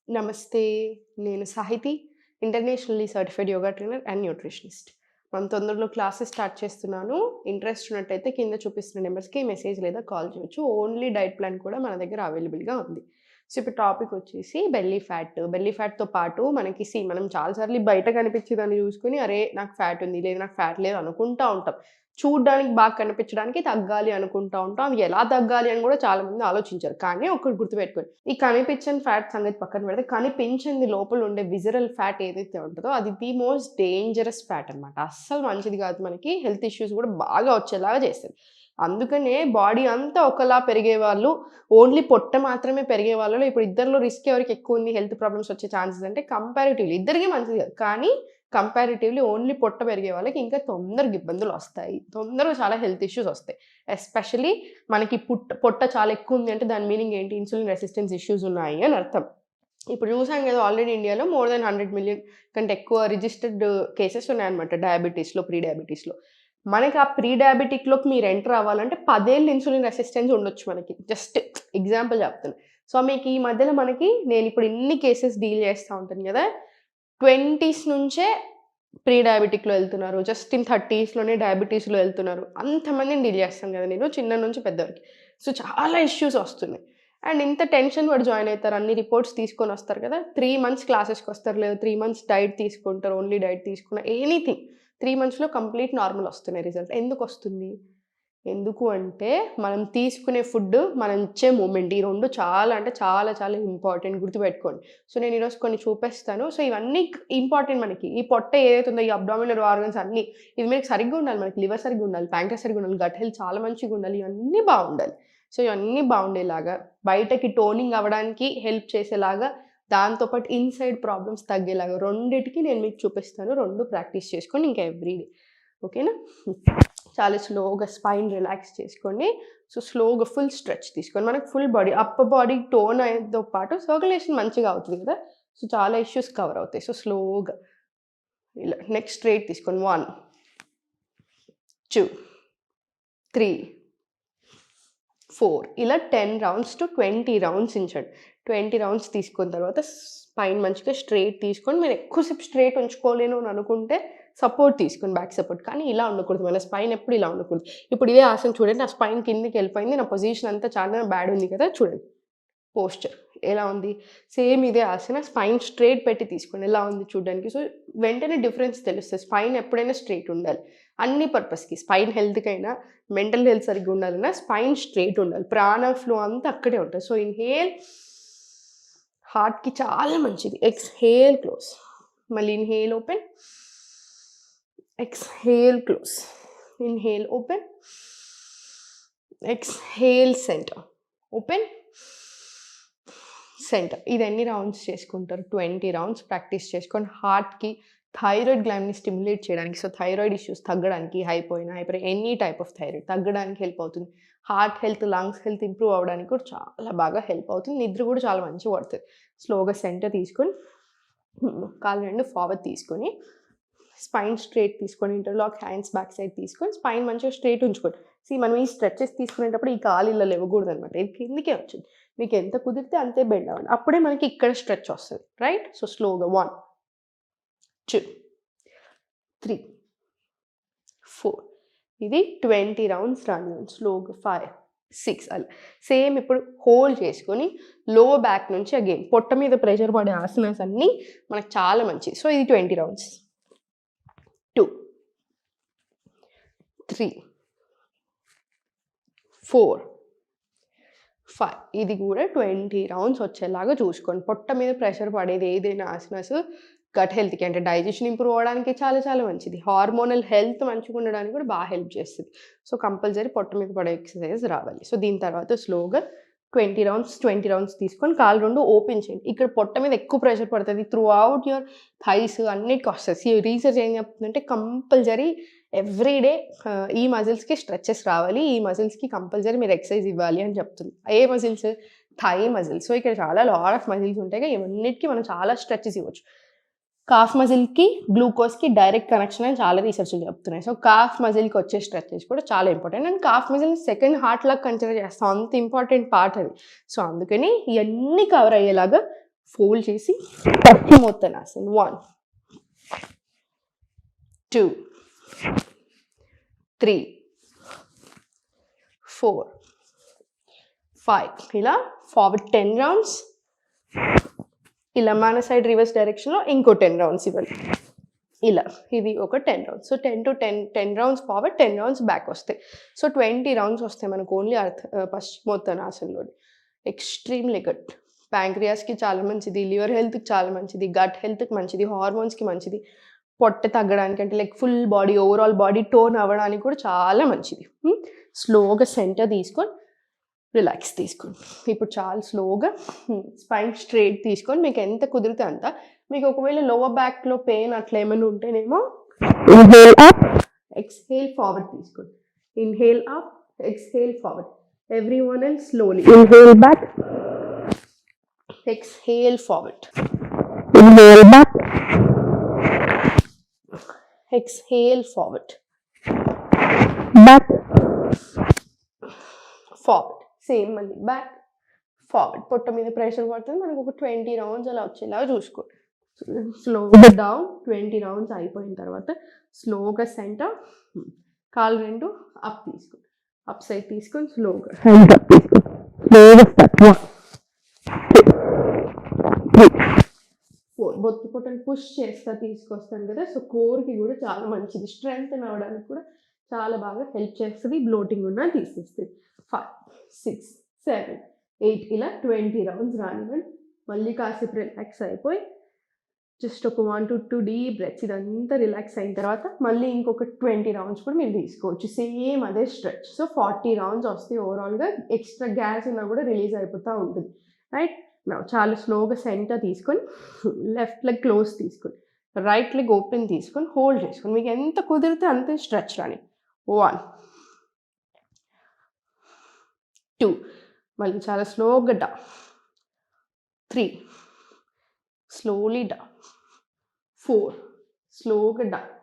నమస్తే. నేను Sahiti. Internationally certified yoga trainer and nutritionist. మనం తొందరలో క్లాసెస్ స్టార్ట్ చేస్తున్నాను. ఇంట్రెస్ట్ ఉన్నట్టయితే కింద చూపిస్తున్న నెంబర్స్‌కి మెసేజ్ లేదా కాల్ చేయొచ్చు. ఓన్లీ డైట్ ప్లాన్ కూడా మన దగ్గర అవైలబుల్‌గా ఉంది. సో, ఇప్పుడు టాపిక్ వచ్చేసి బెల్లీ ఫ్యాట్. బెల్లీ ఫ్యాట్‌తో పాటు మనం చాలా సార్లు బయట కనిపించేదాన్ని చూసుకొని, అరే! నాకు ఫ్యాట్ ఉంది, లేదు నాకు ఫ్యాట్ లేదు అనుకుంటా ఉంటాం. చూడ్డానికి బాగా కనిపించడానికి తగ్గాలి అనుకుంటా ఉంటాం. అవి ఎలా తగ్గాలి అని కూడా చాలామంది ఆలోచించరు. కానీ ఒకటి గుర్తుపెట్టుకోండి. ఈ కనిపించని ఫ్యాట్ సంగతి పక్కన పెడితే, కనిపించని లోపల ఉండే విజరల్ ఫ్యాట్ ఏదైతే ఉంటదో అది ది మోస్ట్ డేంజరస్ ఫ్యాట్ అనమాట. అస్సలు మంచిది కాదు. మనకి హెల్త్ ఇష్యూస్ కూడా బాగా వచ్చేలాగా చేస్తది. అందుకనే బాడీ అంతా ఒకలా పెరిగేవాళ్ళు, ఓన్లీ పొట్ట మాత్రమే పెరిగే వాళ్ళలో ఇప్పుడు ఇద్దరిలో రిస్క్ ఎవరికి ఎక్కువ ఉంది హెల్త్ ప్రాబ్లమ్స్ వచ్చే ఛాన్సెస్ అంటే కంపారిటివ్‌లీ ఇద్దరికీ మంచిది కాదు. కానీ కంపారిటివ్‌లీ ఓన్లీ పొట్ట పెరిగే వాళ్ళకి ఇంకా తొందరగా ఇబ్బందులొస్తాయి. తొందరగా చాలా హెల్త్ ఇష్యూస్ ఒస్తాయి. ఎస్పెషల్లీ మనకి పొట్ట చాలా ఎక్కువుంది అంటే దాని మీనింగ్ ఏంటి? ఇన్సులిన్ రెసిస్టెన్స్ ఇష్యూస్ ఉన్నాయి అని అర్థం. ఇప్పుడు చూసాం కదా! ఆల్రెడీ ఇండియాలో మోర్ దాన్ 100 మిలియన్ కంటే ఎక్కువ రిజిస్టర్డ్ కేసెస్ ఉన్నాయన్నమాట డయాబెటిస్‌లో, ప్రీ డయాబెటిస్‌లో. మనకి ఆ ప్రీ డయాబెటిక్‌లోకి మీరు ఎంటర్ అవ్వాలంటే 10 ఏళ్ళు ఇన్సులిన్ రెసిస్టెన్స్ ఉండొచ్చు మనకి. జస్ట్ ఎగ్జాంపుల్ చెప్తున్నా. సో, మీకు ఈ మధ్యలో నేనిప్పుడు ఇన్ని కేసెస్ డీల్ చేస్తా ఉంటాను కదా! 20స్ నుంచే ప్రీ డయాబెటిక్‌లో ఎళ్తున్నారు. జస్ట్ ఇన్ 30స్‌లోనే డయాబెటిస్‌లో ఎళ్తున్నారు. అంతమందిని డీల్ చేస్తాను కదా నేను చిన్న నుంచి పెద్ద వరకి. సో, చాలా ఇష్యూస్ వస్తున్నాయి. అండ్ ఇంత టెన్షన్ పడి జాయిన్ అయితారు. అన్ని రిపోర్ట్స్ తీసుకొనొస్తారు కదా! 3 మంత్స్ క్లాసెస్‌కొస్తారు. లేదా 3 మంత్స్ డైట్ తీసుకుంటారు. ఓన్లీ డైట్ తీసుకున్న ఎనీథింగ్ 3 మంత్స్‌లో కంప్లీట్ నార్మల్ వస్తున్నాయి రిజల్ట్. ఎందుకొస్తుంది? ఎందుకు అంటే, మనం తీసుకునే ఫుడ్, మనం ఇచ్చే మూమెంట్. ఈ 2 చాలా అంటే చాలా చాలా ఇంపార్టెంట్ గుర్తుపెట్టుకోండి. సో, నేను ఈరోజు కొన్ని చూపిస్తాను. సో, ఇవన్నీ ఇంపార్టెంట్ మనకి. ఈ పొట్ట ఏదైతే ఉందో, ఈ అబ్డామినల్ ఆర్గన్స్ అన్నీ, ఇది మనకి సరిగ్గా ఉండాలి. మనకి లివర్ సరిగ్గా ఉండాలి, ప్యాంక్రియాస్ సరిగ్గా ఉండాలి, గట్ హెల్త్ చాలా మంచిగా ఉండాలి. ఇవన్నీ బావుండాలి. సో, ఇవన్నీ బావుండేలాగా, బయటకి టోనింగ్ అవ్వడానికి హెల్ప్ చేసేలాగా, దాంతో పాటు ఇన్‌సైడ్ ప్రాబ్లమ్స్ తగ్గేలాగా రెండిటికి నేను మీకు చూపిస్తాను. 2 ప్రాక్టీస్ చేసుకోండి ఇంకా ఎవ్రీ డే. ఓకేనా? చాలా స్లోగా స్పైన్ రిలాక్స్ చేసుకోండి. సో, స్లోగా ఫుల్ స్ట్రెచ్ తీసుకోండి. మనకు full body, upper body tone అయ్యేతో పాటు సర్క్యులేషన్ మంచిగా అవుతుంది కదా! సో, చాలా ఇష్యూస్ కవర్ అవుతాయి. సో, స్లోగా ఇలా నెక్ స్ట్రెయిట్ తీసుకోండి. 1, 2, 3, 4 ఇలా 10 రౌండ్స్ టు 20 రౌండ్స్ ఉంచండి. 20 రౌండ్స్ తీసుకున్న తర్వాత స్పైన్ మంచిగా స్ట్రెయిట్ తీసుకొని, మీరు ఎక్కువసేపు స్ట్రెయిట్ ఉంచుకోలేను అని అనుకుంటే సపోర్ట్ తీసుకోండి, బ్యాక్ సపోర్ట్. కానీ ఇలా ఉండకూడదు. మన స్పైన్ ఎప్పుడు ఇలా ఉండకూడదు. ఇప్పుడు ఇదే ఆసనం చూడండి. నా స్పైన్ కిందకెళ్ళిపోయింది. నా పొజిషన్ అంతా చాలా బ్యాడ్ ఉంది కదా! చూడండి. పోస్చర్ ఎలా ఉంది? సేమ్ ఇదే ఆసన స్పైన్ స్ట్రెయిట్ పెట్టి తీసుకోండి. ఎలా ఉంది చూడ్డానికి? సో, వెంటనే డిఫరెన్స్ తెలుస్తది. స్పైన్ ఎప్పుడైనా స్ట్రెయిట్ ఉండాలి. అన్ని పర్పస్‌కి స్పైన్ హెల్త్‌కైనా, మెంటల్ హెల్త్ సరిగ్గా ఉండాలన్నా స్పైన్ స్ట్రెయిట్ ఉండాలి. ప్రాణ ఫ్లో అంతా అక్కడే ఉంటది. సో, ఇన్‌హేల్ హార్ట్‌కి చాలా మంచిది. Exhale close. మళ్ళీ inhale open. Exhale close. Inhale open. Exhale center. Open. Center. ఇది ఎన్ని రౌండ్స్ చేసుకుంటారు? 20 రౌండ్స్ ప్రాక్టీస్ చేసుకోండి. హార్ట్‌కి, థైరాయిడ్ గ్లాండ్‌ని స్టిమ్యులేట్ చేయడానికి, సో, థైరాయిడ్ ఇష్యూస్ తగ్గడానికి, hyper any type of thyroid తగ్గడానికి హెల్ప్ అవుతుంది. Heart health, lungs health improve అవ్వడానికి కూడా చాలా బాగా హెల్ప్ అవుతుంది. నిద్ర కూడా చాలా మంచిగా పడతది. స్లోగా సెంటర్ తీసుకొని, కాళ్ళు 2 ఫార్వర్డ్ తీసుకొని, స్పైన్ స్ట్రెయిట్ తీసుకొని, ఇంటర్లాక్ హ్యాండ్స్ బ్యాక్ సైడ్ తీసుకొని, స్పైన్ మంచిగా స్ట్రెయిట్ ఉంచుకోండి. మనం ఈ స్ట్రెచెస్ తీసుకునేటప్పుడు ఈ కాలు ఇలా లేవకూడదనమాట. ఇది కిందకే వచ్చింది. మీకు ఎంత కుదిరితే అంతే బెండ్ అవ్వండి. అప్పుడే మనకి ఇక్కడ స్ట్రెచ్ వస్తది. రైట్? సో, స్లోగా 1, 2, 3, 4 ఇది 20 రౌండ్స్ రానివ్వండి. స్లోగా 5, 6 అలా. సేమ్ ఇప్పుడు హోల్డ్ చేసుకొని లో బ్యాక్ నుంచి అగైన్ పొట్ట మీద ప్రెషర్ పడే ఆసనాస్ అన్నీ మనకు చాలా మంచిది. సో, ఇది 20 రౌండ్స్. 2, 3, 4, 5 ఇది కూడా 20 రౌండ్స్ వచ్చేలాగా చూసుకోండి. పొట్ట మీద ప్రెషర్ పడేది ఏదైనా ఆసనాస్ గట్ హెల్త్‌కి అంటే డైజెషన్ ఇంప్రూవ్ అవ్వడానికి చాలా చాలా మంచిది. హార్మోనల్ హెల్త్ మంచిగా ఉండడానికి కూడా బాగా హెల్ప్ చేస్తది. సో, కంపల్సరీ పొట్ట మీద పడే ఎక్సర్‌సైజెస్ రావాలి. సో, దీని తర్వాత స్లోగా 20 రౌండ్స్ తీసుకొని కాళ్ళు 2 ఓపెన్ చేయండి. ఇక్కడ పొట్ట మీద ఎక్కువ ప్రెషర్ పడతది. త్రూ ఔట్ యువర్ థైస్ అన్నిటికి వస్తది. రీసెర్చ్ ఏం చెప్తుందంటే కంపల్సరీ ఎవ్రీ డే ఈ మజిల్స్‌కి స్ట్రెచెస్ రావాలి. ఈ మజిల్స్‌కి కంపల్సరీ మీరు ఎక్సర్సైజ్ ఇవ్వాలి అని చెప్తుంది. ఏ మజిల్స్? Thigh muscles. సో, ఇక్కడ చాలా లాట్ ఆఫ్ మజిల్స్ ఉంటాయి. ఇవన్నిటికి మనం చాలా స్ట్రెచెస్ ఇవ్వచ్చు. కాఫ్ మజిల్‌కి, గ్లూకోజ్‌కి డైరెక్ట్ కనెక్షన్ అని చాలా రీసెర్చ్‌లు చెప్తున్నాయి. సో, కాఫ్ మజిల్‌కి వచ్చే స్ట్రెచెస్ కూడా చాలా ఇంపార్టెంట్. అండ్ కాఫ్ మజిల్‌ని సెకండ్ హార్ట్ లాగా కన్సిడర్ చేస్తాం. అంత ఇంపార్టెంట్ పార్ట్ అది. సో, అందుకని ఇయన్నీ కవర్ అయ్యేలాగా ఫోల్డ్ చేసి పశ్చిమోత్తనాసన్ 1 2 3 4 5 ఇలా ఫార్వర్డ్ 10 రౌండ్స్, ఇలా మన సైడ్ రివర్స్ డైరెక్షన్లో ఇంకో 10 రౌండ్స్ ఇవ్వండి. ఇలా ఇది ఒక 10 rounds. So 10 rounds forward, 10 rounds back వస్తాయి. సో 20 రౌండ్స్ వస్తాయి మనకు ఓన్లీ పశ్చిమోత్తనాసన్లో. Extremely good. ప్యాంక్రియాస్కి చాలా మంచిది, లివర్ హెల్త్కి చాలా మంచిది, గట్ హెల్త్కి మంచిది, హార్మోన్స్కి మంచిది, పొట్ట తగ్గడానికి అంటే like full body overall body tone అవ్వడానికి కూడా చాలా మంచిది. స్లోగా సెంటర్ తీసుకొని రిలాక్స్ తీసుకోండి. ఇప్పుడు చాలా స్లోగా స్పైన్ స్ట్రైట్ తీసుకొని మీకు ఎంత కుదిరితే అంత. మీకు ఒకవేళ లోవర్ బ్యాక్లో పెయిన్ అట్లా ఏమైనా ఉంటేనేమో ఇన్హేల్ అప్, ఎక్స్హేల్ ఫార్వర్డ్ తీసుకోండి. Inhale up, exhale forward. Everyone else slowly inhale back, exhale forward, inhale back, exhale forward, back, forward, same మళ్ళీ back, forward. పొట్ట మీద ప్రెషర్ పడుతుంది, మనకు ఒక 20 రౌండ్స్ అలా వచ్చేలాగా చూసుకోండి. స్లోగా డౌన్. 20 రౌండ్స్ అయిపోయిన తర్వాత స్లోగా సెంటర్, కాలు రెండు అప్ తీసుకోండి, అప్ సైడ్ తీసుకొని స్లోగా హ్యాండ్స్ అప్ తీసుకోండి. స్లోగా స్టార్ట్ 1 4 బొత్తి పొట్టని పుష్ చేస్తా తీసుకొస్తాను కదా. సో కోర్కి కూడా చాలా మంచిది, స్ట్రెంగ్త్ అవ్వడానికి కూడా చాలా బాగా హెల్ప్ చేస్తుంది, బ్లోటింగ్ ఉన్నా తీసేస్తుంది. 5 6 7 8 ఇలా 20 రౌండ్స్ రానివ్వండి. మళ్ళీ కాసేపు రిలాక్స్ అయిపోయి జస్ట్ ఒక 1 to 2 డీప్ బ్రెత్స్. ఇదంతా రిలాక్స్ అయిన తర్వాత మళ్ళీ ఇంకొక 20 రౌండ్స్ కూడా మీరు తీసుకోవచ్చు, సేమ్ అదే స్ట్రెచ్. సో 40 రౌండ్స్ వస్తాయి ఓవరాల్గా. ఎక్స్ట్రా గ్యాస్ ఉన్నా కూడా రిలీజ్ అయిపోతూ ఉంటుంది, రైట్. చాలా స్లోగా సెంటర్ తీసుకొని లెఫ్ట్ లెగ్ క్లోజ్ తీసుకొని రైట్ లెగ్ ఓపెన్ తీసుకొని హోల్డ్ చేసుకొని మీకు ఎంత కుదిరితే అంతే స్ట్రెచ్ రాని. 1 2 మళ్ళీ చాలా స్లోగా డౌన్, 3 స్లోలీ డౌన్, 4 స్లోగా డౌన్,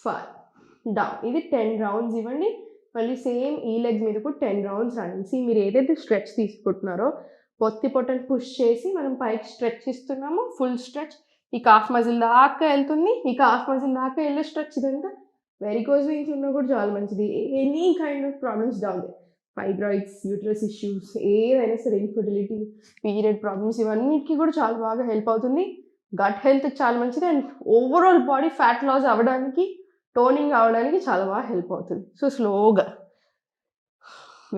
5 డౌన్. ఇది 10 రౌండ్స్ ఇవ్వండి. మళ్ళీ సేమ్ ఈ లెగ్ మీద కూడా 10 రౌండ్స్ రానిసి. మీరు ఏదైతే స్ట్రెచ్ తీసుకుంటున్నారో పొత్తి పొట్టని పుష్ చేసి మనం పైకి స్ట్రెచ్ ఇస్తున్నాము, ఫుల్ స్ట్రెచ్. ఈ కాఫ్ మజిల్ దాకా వెళ్తుంది, ఈ కాఫ్ మజిల్ దాకా వెళ్ళే స్ట్రెచ్. ఇదంతా వెరికోజ్ వెయిన్స్ ఉన్నా కూడా చాలా మంచిది. Any kind of problems down, fibroids, uterus issues, ఏదైనా సరే, ఇన్ఫర్టిలిటీ, పీరియడ్ ప్రాబ్లమ్స్, ఇవన్నిటికీ కూడా చాలా బాగా హెల్ప్ అవుతుంది. గట్ హెల్త్కి చాలా మంచిది. And overall body fat loss అవ్వడానికి, టోనింగ్ అవ్వడానికి చాలా బాగా హెల్ప్ అవుతుంది. సో స్లోగా,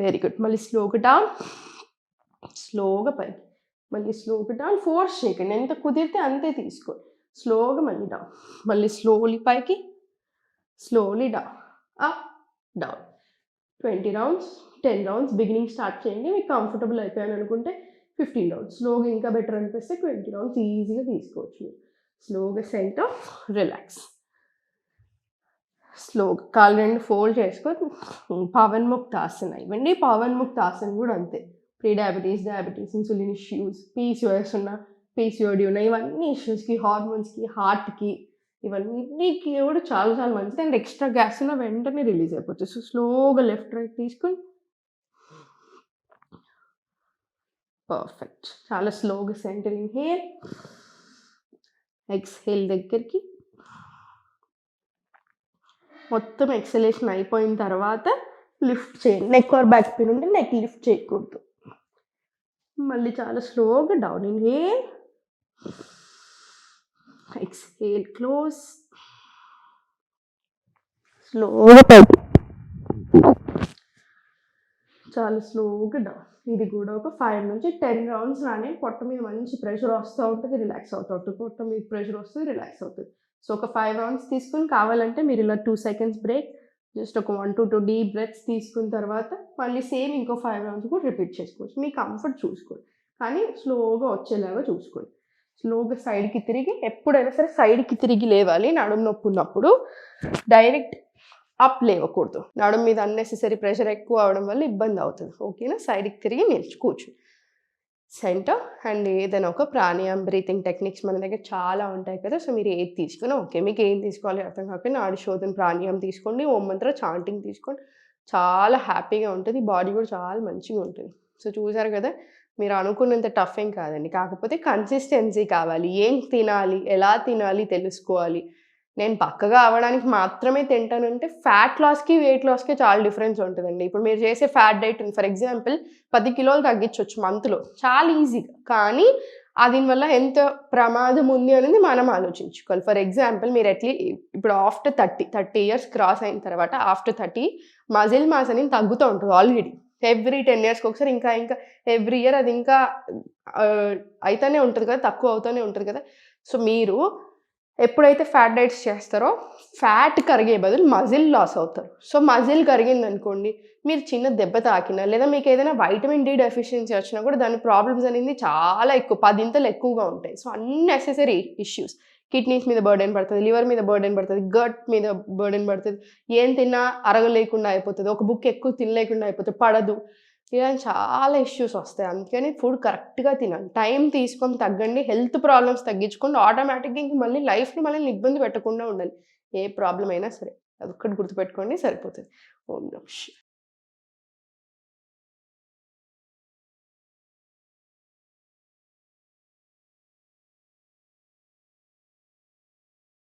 వెరీ గుడ్. మళ్ళీ స్లోగా డౌన్, స్లోగా పైకి, మళ్ళీ స్లోగా డౌన్. ఫోర్స్ చేయకండి, ఎంత కుదిరితే అంతే తీసుకోండి. స్లోగా మళ్ళీ డౌన్, మళ్ళీ స్లోలీ పైకి, slowly down, up down. 20 rounds, 10 rounds beginning start చేయండి. మీకు కంఫర్టబుల్ అయిపోయాను అనుకుంటే 15 రౌండ్స్, స్లోగా ఇంకా బెటర్ అనిపిస్తే 20 రౌండ్స్ ఈజీగా తీసుకోవచ్చు మీరు. స్లోగా సెంటర్, రిలాక్స్. స్లోగా కాలు రెండు ఫోల్డ్ చేసుకొని పవన్ ముక్త ఆసన ఇవ్వండి. పవన్ ముక్త ఆసన కూడా అంతే. Pre diabetes, diabetes, insulin issues, PCOS ఉన్న, పీసీఓడి ఉన్న, ఇవన్నీ ఇష్యూస్కి, హార్మోన్స్కి, హార్ట్కి, ఇవన్నీకి కూడా చాలా చాలా మంచిది. అండ్ ఎక్స్ట్రా గ్యాస్ ఉన్న వెంటనే రిలీజ్ అయిపోతుంది. సో స్లోగా లెఫ్ట్ రైట్ తీసుకొని పర్ఫెక్ట్. చాలా స్లోగా సెంటర్ ఇన్హేల్, ఎక్స్హేల్ దగ్గరికి. మొత్తం ఎక్సలేషన్ అయిపోయిన తర్వాత లిఫ్ట్ చేయండి. నెక్ ఆర్ బ్యాక్ పెయిన్ ఉంటే నెక్ లిఫ్ట్ చేయకూడదు. మళ్ళీ చాలా స్లోగా డౌన్, ఇన్హేల్, ఎక్స్హేల్, క్లోజ్, స్లోగా పైకి, చాలా స్లోగా డౌన్. ఇది కూడా ఒక 5 నుంచి 10 రౌండ్స్ రాని. పొట్ట మీద మంచి ప్రెషర్ వస్తూ ఉంటుంది, రిలాక్స్ అవుతూ ఉంటుంది. పొట్ట మీద ప్రెషర్ వస్తుంది, రిలాక్స్ అవుతుంది. సో ఒక 5 రౌండ్స్ తీసుకుని కావాలంటే మీరు ఇలా 2 seconds బ్రేక్, జస్ట్ ఒక 1 to 2 డీప్ బ్రెత్స్ తీసుకున్న తర్వాత మళ్ళీ సేమ్ ఇంకో 5 రౌండ్స్ కూడా రిపీట్ చేసుకోవచ్చు. మీ కంఫర్ట్ చూసుకోండి, కానీ స్లోగా వచ్చేలాగా చూసుకోండి. స్లోగా సైడ్కి తిరిగి, ఎప్పుడైనా సరే సైడ్కి తిరిగి లేవాలి. నడుము నొప్పి ఉన్నప్పుడు డైరెక్ట్ అప్ లేవకూడదు. నడుము మీద అన్నెసెసరీ ప్రెషర్ ఎక్కువ అవడం వల్ల ఇబ్బంది అవుతుంది. ఓకేనా? సైడ్కి తిరిగి నిలిచి కూర్చోండి. సెంటర్. అండ్ ఏదైనా ఒక ప్రాణాయామం, బ్రీతింగ్ టెక్నిక్స్ మన దగ్గర చాలా ఉంటాయి కదా. సో మీరు ఏది తీసుకున్నా ఓకే. మీకు ఏం తీసుకోవాలి అర్థం కాకపోయినా నాడి శోధన ప్రాణాయామం తీసుకోండి, ఓం మంత్ర చాంటింగ్ తీసుకోండి. చాలా హ్యాపీగా ఉంటుంది, బాడీ కూడా చాలా మంచిగా ఉంటుంది. సో చూసారు కదా, మీరు అనుకున్నంత టఫ్ ఏం కాదండి. కాకపోతే కన్సిస్టెన్సీ కావాలి. ఏం తినాలి, ఎలా తినాలి తెలుసుకోవాలి. నేను బక్కగా అవ్వడానికి మాత్రమే తింటానంటే ఫ్యాట్ లాస్‌కి, వెయిట్ లాస్‌కి చాలా డిఫరెన్స్ ఉంటదండి. ఇప్పుడు మీరు చేసే ఫ్యాట్ డైట్ ఫర్ ఎగ్జాంపుల్ 10 కిలోలు తగ్గించొచ్చు మంత్‌లో చాలా ఈజీగా. కానీ దీనివల్ల ఎంత ప్రమాదం ఉంది అనేది మనం ఆలోచించుకోవాలి. ఫర్ ఎగ్జాంపుల్ మీరు ఇప్పుడు ఆఫ్టర్ 30 ఇయర్స్ క్రాస్ అయిన తర్వాత ఆఫ్టర్ 30 మజిల్ మాస్ అనేది తగ్గుతూ ఉంటది ఆల్రెడీ. ఎవ్రీ 10 ఇయర్స్‌కి ఒకసారి ఇంకా ఎవ్రీ ఇయర్ అది ఇంకా అయితేనే ఉంటది కదా! తక్కువ అవుతూనే ఉంటది కదా! సో మీరు ఎప్పుడైతే ఫ్యాట్ డైట్స్ చేస్తారో ఫ్యాట్ కరిగే బదులు మజిల్ లాస్ అవుతారు. సో మజిల్ కరిగిందనుకోండి, మీరు చిన్న దెబ్బ తాకినా లేదా మీకేదైనా వైటమిన్ డి డెఫిషియన్సీ వచ్చినా కూడా దాని ప్రాబ్లమ్స్ అనేది చాలా ఎక్కువ 10 ఇంతలు ఎక్కువగా ఉంటాయి. So unnecessary issues. కిడ్నీస్ మీద బర్డెన్ పడతది, లివర్ మీద బర్డెన్ పడతది, గట్ మీద బర్డెన్ పడతది. ఏం తిన్నా అరగలేకుండా అయిపోతది. ఒక బుక్ ఎక్కువ తినలేకుండా అయిపోతది, పడదు. ఇలా చాలా ఇష్యూస్ వస్తాయి. అందుకని ఫుడ్ కరెక్ట్‌గా తినాలి. టైం తీసుకొని తగ్గండి. హెల్త్ ప్రాబ్లమ్స్ తగ్గించుకోండి. ఆటోమేటిక్‌గా ఇంక మళ్ళీ లైఫ్‌లో మనల్ని ఇబ్బంది పెట్టకుండా ఉండాలి. ఏ ప్రాబ్లమ్ అయినా సరే. అదొక్కటి గుర్తుపెట్టుకోండి సరిపోతది. ఓం నమః శివాయ.